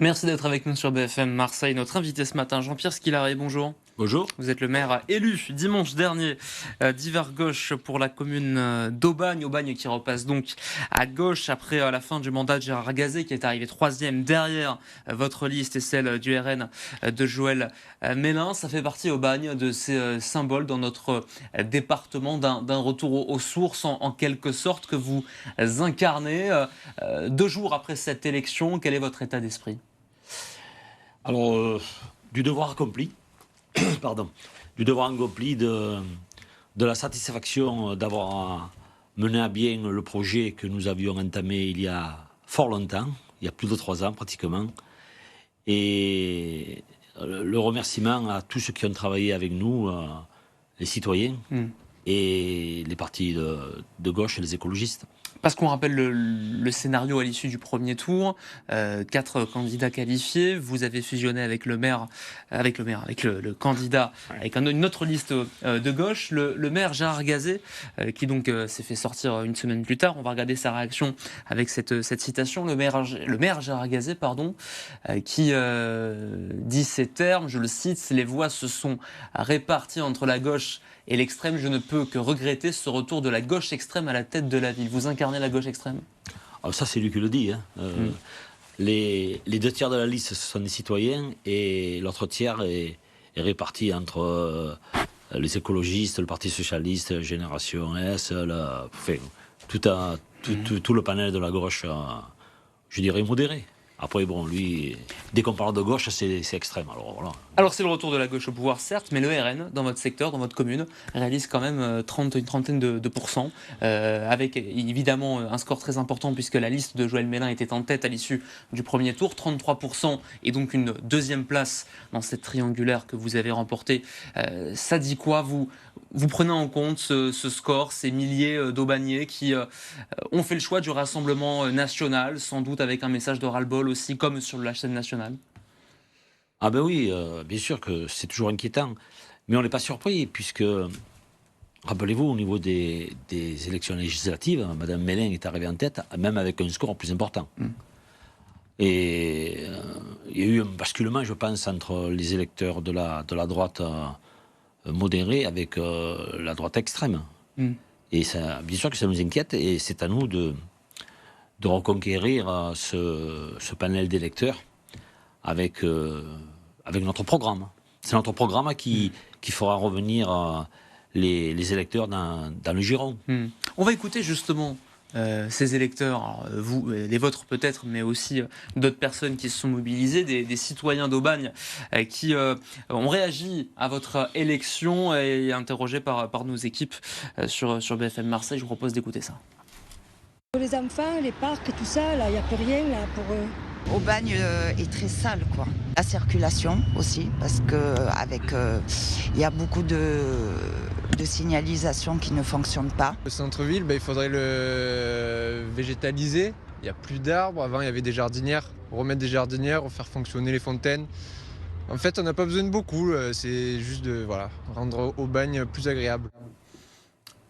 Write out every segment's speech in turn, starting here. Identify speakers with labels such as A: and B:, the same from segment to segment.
A: Merci d'être avec nous sur BFM Marseille. Notre invité ce matin, Jean-Pierre Skillaré, bonjour.
B: Bonjour.
A: Vous êtes le maire élu dimanche dernier d'Hiver Gauche pour la commune d'Aubagne. Aubagne qui repasse donc à gauche après la fin du mandat de Gérard Gazet qui est arrivé troisième derrière votre liste et celle du RN de Joël Mélin. Ça fait partie Aubagne de ces symboles dans notre département d'un retour aux sources en quelque sorte que vous incarnez. 2 jours après cette élection, quel est votre état d'esprit ?
B: Alors, du devoir accompli, pardon, du devoir accompli de la satisfaction d'avoir mené à bien le projet que nous avions entamé il y a fort longtemps, il y a plus de 3 ans pratiquement, et le remerciement à tous ceux qui ont travaillé avec nous, les citoyens et les partis de gauche et les écologistes.
A: Parce qu'on rappelle le scénario à l'issue du premier tour, 4 candidats qualifiés, vous avez fusionné avec le candidat, avec une autre liste de gauche, le maire Gérard Gazet, qui donc s'est fait sortir une semaine plus tard. On va regarder sa réaction avec cette citation. Le maire Gérard Gazet, qui dit ces termes, je le cite, les voix se sont réparties entre la gauche et l'extrême, je ne peux que regretter ce retour de la gauche extrême à la tête de la ville. Vous incarnez la gauche extrême ?
B: Alors ça, c'est lui qui le dit. Les 2 tiers de la liste, ce sont des citoyens, et l'autre tiers est réparti entre les écologistes, le Parti socialiste, Génération S, tout le panel de la gauche, je dirais modéré. Après, bon, lui, dès qu'on parle de gauche, c'est extrême. Alors, voilà.
A: Alors, c'est le retour de la gauche au pouvoir, certes, mais le RN, dans votre secteur, dans votre commune, réalise quand même une trentaine de pourcents, avec évidemment un score très important, puisque la liste de Joël Mélin était en tête à l'issue du premier tour, 33%, et donc une 2e place dans cette triangulaire que vous avez remportée. Ça dit quoi ? Vous prenez en compte ce score, ces milliers d'Aubagnais qui ont fait le choix du Rassemblement national, sans doute avec un message de ras-le-bol aussi, comme sur la chaîne nationale ?
B: Ah ben oui, bien sûr que c'est toujours inquiétant, mais on n'est pas surpris, puisque, rappelez-vous, au niveau des élections législatives, Mme Mélin est arrivée en tête, même avec un score plus important. Et il y a eu un basculement, je pense, entre les électeurs de la droite modérée avec la droite extrême. Et ça, bien sûr que ça nous inquiète, et c'est à nous de reconquérir ce panel d'électeurs avec notre programme. C'est notre programme qui fera revenir les électeurs dans le giron.
A: On va écouter justement ces électeurs, alors, vous, les vôtres peut-être, mais aussi d'autres personnes qui se sont mobilisées, des citoyens d'Aubagne qui ont réagi à votre élection et interrogés par nos équipes sur BFM Marseille. Je vous propose d'écouter ça.
C: Pour les enfants, les parcs et tout ça, là, il n'y a plus rien là pour eux.
D: Aubagne est très sale, quoi. La circulation aussi, parce que il y a beaucoup de signalisation qui ne fonctionnent pas.
E: Le centre-ville, il faudrait le végétaliser. Il n'y a plus d'arbres. Avant, il y avait des jardinières. Remettre des jardinières, refaire fonctionner les fontaines. En fait, on n'a pas besoin de beaucoup. C'est juste de rendre Aubagne plus agréable.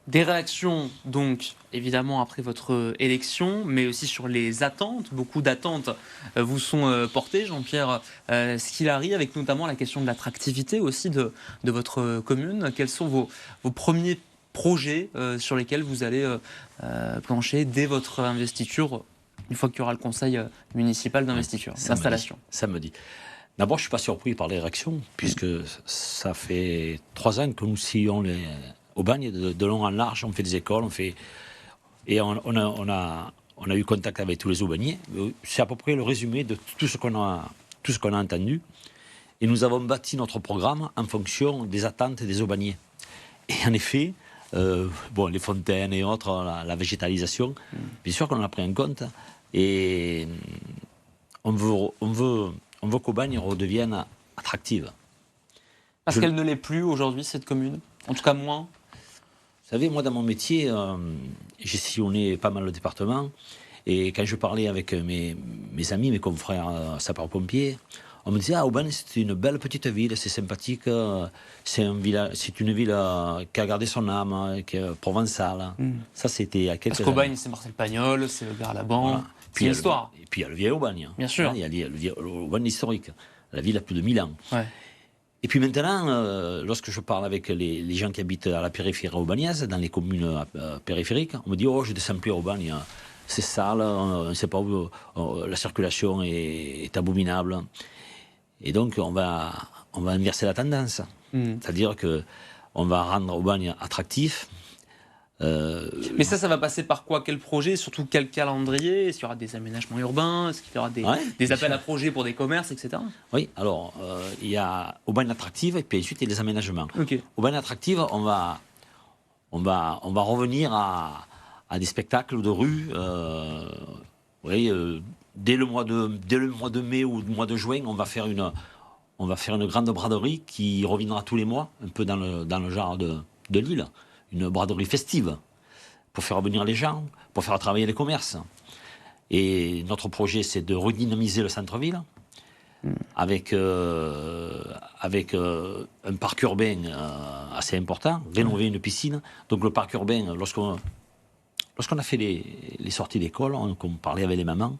A: Des réactions, donc, évidemment, après votre élection, mais aussi sur les attentes. Beaucoup d'attentes vous sont portées, Jean-Pierre Skillaré, avec notamment la question de l'attractivité aussi de votre commune. Quels sont vos premiers projets sur lesquels vous allez plancher dès votre investiture, une fois qu'il y aura le conseil municipal d'investiture, d'installation ?
B: Samedi. D'abord, je ne suis pas surpris par les réactions, puisque ça fait 3 ans que nous sillons Aubagne, de long en large, on fait des écoles, et on a eu contact avec tous les Aubagnais. C'est à peu près le résumé de tout ce qu'on a entendu. Et nous avons bâti notre programme en fonction des attentes des Aubagnais. Et en effet, les fontaines et autres, la végétalisation, bien sûr qu'on l'a pris en compte. Et on veut qu'Aubagne redevienne attractive.
A: Parce qu'elle ne l'est plus aujourd'hui, cette commune ? En tout cas, moins ?
B: Vous savez, moi, dans mon métier, j'ai sillonné pas mal le département. Et quand je parlais avec mes amis, mes confrères sapeurs-pompiers, on me disait « Ah, Aubagne, c'est une belle petite ville, c'est sympathique, c'est une ville qui a gardé son âme, qui est provençale. Ça, c'était il y a quelques
A: années. Parce qu'Aubagne, c'est Marcel Pagnol, c'est Gare Laban. Voilà. C'est une histoire.
B: Et puis il y a le vieil Aubagne.
A: Bien sûr.
B: Il y a le vieil Aubagne historique. La ville a plus de 1000 ans.
A: Ouais.
B: Et puis maintenant, lorsque je parle avec les gens qui habitent à la périphérie aubagnaise, dans les communes périphériques, on me dit « Oh, je descends plus à Aubagne, c'est sale, on ne sait pas où, la circulation est abominable. » Et donc, on va inverser la tendance. C'est-à-dire qu'on va rendre Aubagne attractif.
A: Mais ça va passer par quoi? Quel projet? Surtout quel calendrier? Est-ce qu'il y aura des aménagements urbains? Est-ce qu'il y aura des appels à projets pour des commerces, etc.?
B: Oui, alors, il y a Aubagne attractive et puis ensuite il y a les aménagements.
A: Okay.
B: Aubagne attractive, on va revenir à des spectacles de rue. Dès le mois de mai ou le mois de juin, on va faire une grande braderie qui reviendra tous les mois, un peu dans le genre de Lille. Une braderie festive, pour faire revenir les gens, pour faire travailler les commerces. Et notre projet, c'est de redynamiser le centre-ville, avec un parc urbain assez important, rénover une piscine. Donc le parc urbain, lorsqu'on a fait les sorties d'école, qu'on parlait avec les mamans,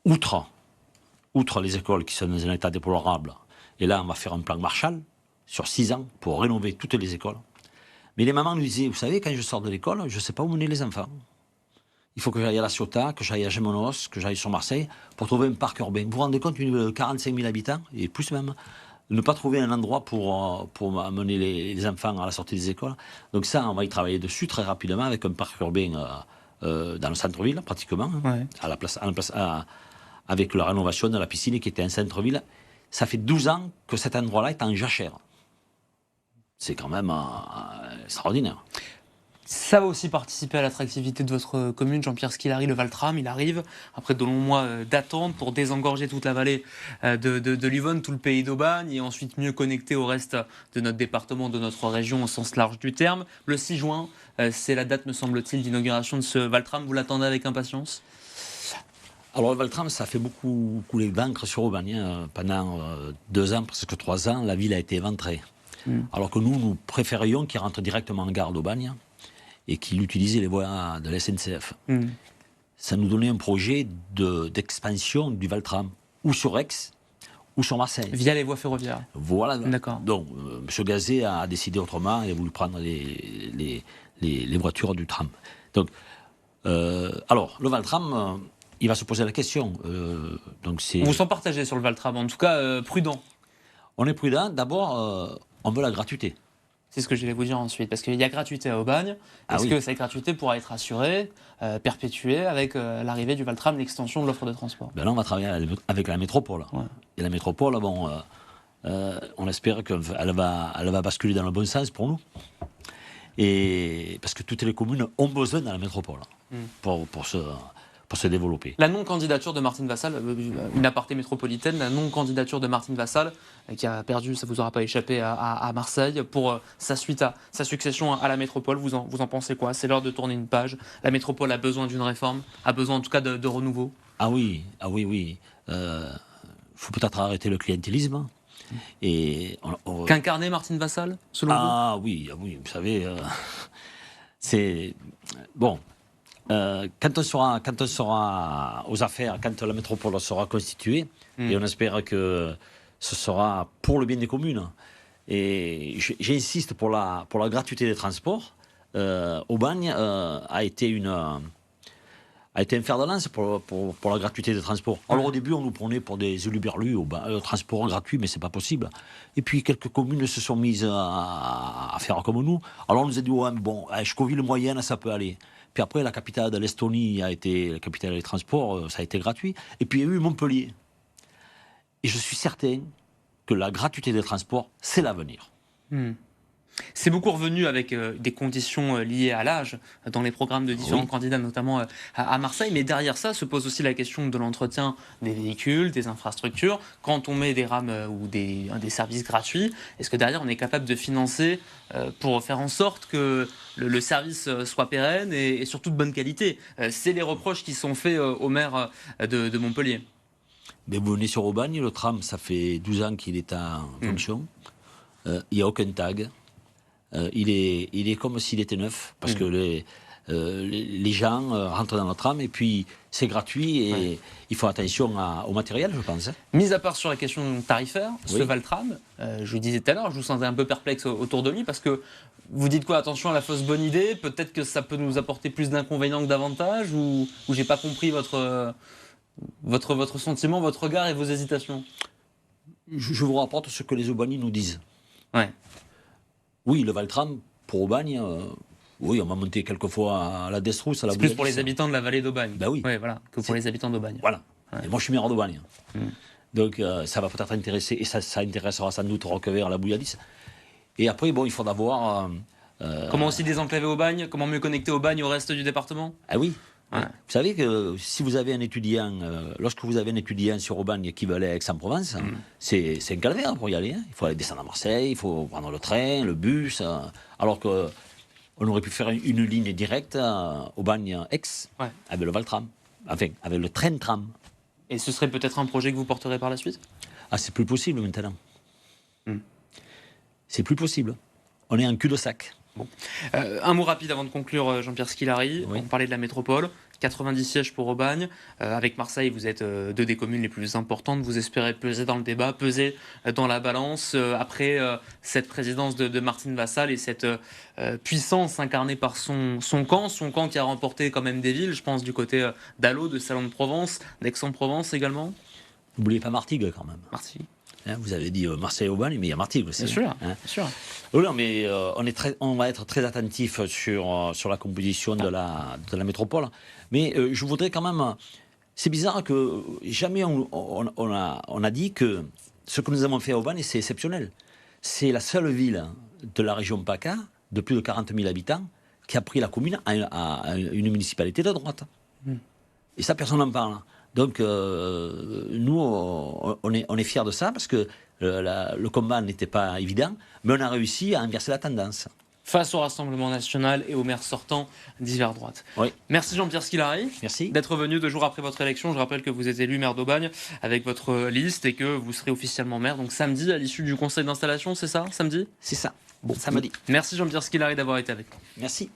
B: outre les écoles qui sont dans un état déplorable, et là on va faire un plan Marshall sur 6 ans pour rénover toutes les écoles. Mais les mamans nous disaient, vous savez, quand je sors de l'école, je ne sais pas où mener les enfants. Il faut que j'aille à La Ciotat, que j'aille à Gémenos, que j'aille sur Marseille, pour trouver un parc urbain. Vous vous rendez compte, une ville de 45 000 habitants, et plus même, ne pas trouver un endroit pour amener les enfants à la sortie des écoles. Donc ça, on va y travailler dessus très rapidement, avec un parc urbain dans le centre-ville, pratiquement,
A: ouais.
B: avec la rénovation de la piscine qui était un centre-ville. Ça fait 12 ans que cet endroit-là est en jachère. C'est quand même extraordinaire.
A: Ça va aussi participer à l'attractivité de votre commune. Jean-Pierre Squillary, le Valtram, il arrive après de longs mois d'attente pour désengorger toute la vallée de l'Yonne, tout le pays d'Aubagne, et ensuite mieux connecter au reste de notre département, de notre région au sens large du terme. Le 6 juin, c'est la date, me semble-t-il, d'inauguration de ce Valtram. Vous l'attendez avec impatience?
B: Alors le Valtram, ça fait beaucoup couler d'encre sur Aubagne. Pendant 2 ans, presque 3 ans, la ville a été éventrée. Alors que nous préférions qu'il rentre directement en gare d'Aubagne et qu'il utilisait les voies de la SNCF. Ça nous donnait un projet d'expansion du Valtram, ou sur Aix, ou sur Marseille.
A: Via les voies ferroviaires.
B: Voilà.
A: D'accord.
B: Donc, M. Gazet a décidé autrement, il a voulu prendre les voitures du tram. Donc, alors, le Valtram, il va se poser la question. Donc
A: vous s'en partagez sur le Valtram, en tout cas prudent.
B: On est prudent. D'abord, on veut la gratuité.
A: C'est ce que j'allais vous dire ensuite, parce qu'il y a gratuité à Aubagne. Est-ce que cette gratuité pourra être assurée, perpétuée, avec l'arrivée du Valtram, l'extension de l'offre de transport?
B: Ben là, on va travailler avec la métropole. Ouais. Et la métropole, bon, on espère qu'elle va basculer dans le bon sens pour nous. Et parce que toutes les communes ont besoin de la métropole pour se développer.
A: La non-candidature de Martine Vassal, une aparté métropolitaine, la non-candidature de Martine Vassal, qui a perdu, ça ne vous aura pas échappé, à Marseille, pour sa succession à la métropole, vous en pensez quoi? C'est l'heure de tourner une page. La métropole a besoin d'une réforme, a besoin en tout cas de renouveau.
B: Ah oui. Il faut peut-être arrêter le clientélisme.
A: Qu'incarnait Martine Vassal, selon vous?
B: Ah oui, vous savez, c'est... Bon... quand on sera aux affaires, quand la métropole sera constituée, et on espère que ce sera pour le bien des communes. Et j'insiste pour la gratuité des transports. Aubagne a été un fer de lance pour la gratuité des transports. Alors au début, on nous prenait pour des huluberlus, transport gratuit, mais c'est pas possible. Et puis quelques communes se sont mises à faire comme nous. Alors on nous a dit, Schcoville-Moyenne, ça peut aller. Puis après, la capitale de l'Estonie a été la capitale des transports, ça a été gratuit. Et puis il y a eu Montpellier. Et je suis certain que la gratuité des transports, c'est l'avenir.
A: C'est beaucoup revenu avec des conditions liées à l'âge dans les programmes de différents candidats, notamment à Marseille. Mais derrière ça se pose aussi la question de l'entretien des véhicules, des infrastructures. Quand on met des rames ou des services gratuits, est-ce que derrière on est capable de financer pour faire en sorte que le service soit pérenne et surtout de bonne qualité? C'est les reproches qui sont faits au maire de Montpellier.
B: Mais vous venez sur Aubagne, le tram, ça fait 12 ans qu'il est en fonction. Il n'y a aucun tag. Il est comme s'il était neuf, parce que les gens rentrent dans notre âme et puis c'est gratuit et il faut attention au matériel, je pense.
A: Mis à part sur la question tarifaire, ce
B: Oui.
A: Valtram, je vous disais tout à l'heure, je vous sentais un peu perplexe autour de lui parce que vous dites quoi? Attention à la fausse bonne idée, peut-être que ça peut nous apporter plus d'inconvénients que d'avantages, ou j'ai pas compris votre sentiment, votre regard et vos hésitations?
B: Je vous rapporte ce que les Aubagnais nous disent.
A: Ouais.
B: Oui, le Valtram, pour Aubagne, oui, on va monter quelquefois à la Destrousse, à la
A: C'est plus
B: Bouilladis.
A: pour les habitants de la vallée d'Aubagne.
B: Ben oui.
A: Ouais, voilà, que pour les habitants d'Aubagne.
B: Voilà.
A: Ouais.
B: Et moi, je suis maire d'Aubagne.
A: Mm.
B: Donc, ça va peut-être intéresser, et ça intéressera sans doute Roquevert, la Bouilladis. Et après, bon, il faudra voir...
A: Comment aussi désenclaver Aubagne? Comment mieux connecter Aubagne au reste du département?
B: Ah oui.
A: Ouais.
B: Vous savez que si vous avez un étudiant, lorsque vous avez un étudiant sur Aubagne qui veut aller à Aix-en-Provence, c'est un calvaire pour y aller. Il faut aller descendre à Marseille, il faut prendre le train, le bus. Alors qu'on aurait pu faire une ligne directe Aubagne-Aix avec le Valtram, enfin avec le train-tram.
A: Et ce serait peut-être un projet que vous porterez par la suite?
B: Ah, c'est plus possible maintenant. C'est plus possible. On est en cul-de-sac.
A: Bon. Un mot rapide avant de conclure, Jean-Pierre Scolari.
B: Oui.
A: On parlait de la métropole, 90 sièges pour Aubagne. Avec Marseille, vous êtes deux des communes les plus importantes. Vous espérez peser dans le débat, peser dans la balance après cette présidence de Martine Vassal et cette puissance incarnée par son camp qui a remporté quand même des villes. Je pense du côté d'Allo, de Salon de Provence, d'Aix-en-Provence également.
B: N'oubliez pas Martigues quand même.
A: Marseille.
B: Hein, vous avez dit Marseille-Aubagne, mais il y a Martigues aussi.
A: Bien sûr,
B: hein.
A: bien sûr.
B: Oh non, mais on va être très attentif sur la composition de la métropole. Mais je voudrais quand même... C'est bizarre que jamais on a dit que ce que nous avons fait à Aubagne, c'est exceptionnel. C'est la seule ville de la région PACA, de plus de 40 000 habitants, qui a pris la commune à une municipalité de droite. Et ça, personne n'en parle. Donc, nous, on est fiers de ça, parce que le combat n'était pas évident, mais on a réussi à inverser la tendance.
A: Face au Rassemblement national et aux maires sortants d'hiver droite.
B: Oui.
A: Merci Jean-Pierre Scolari
B: Merci.
A: d'être venu 2 jours après votre élection. Je rappelle que vous êtes élu maire d'Aubagne avec votre liste et que vous serez officiellement maire. Donc samedi, à l'issue du conseil d'installation, c'est ça? Samedi?
B: C'est ça.
A: Bon,
B: Samedi.
A: Merci Jean-Pierre Scolari d'avoir été avec nous.
B: Merci.